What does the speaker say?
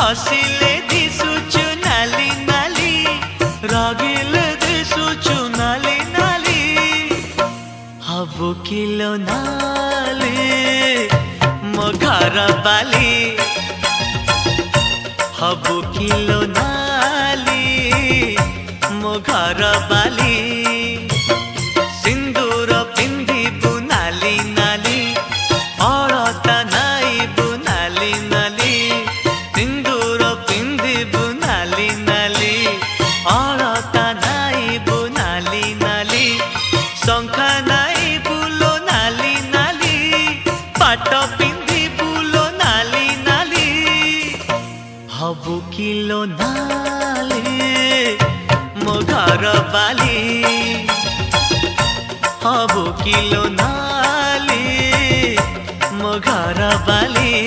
हसिले दिसुचु नाली नाली रागिले दिसुचु नाली नाली हबु किलो नाली मो घर बाली हबु किलो नाली मो घर बाली सिंदूर पिंधिबु नाली नाली अलता नाइबु नाली नाली सिंदूर पिंधिबु नाली नाली अलता नाइबु नाली नाली शंखा नाइबु लो नाली नाली पाट पिंधिबु लो नाली नाली हबु किलो नाली मो घर बाली हबु किलो नाली मो घर बाली।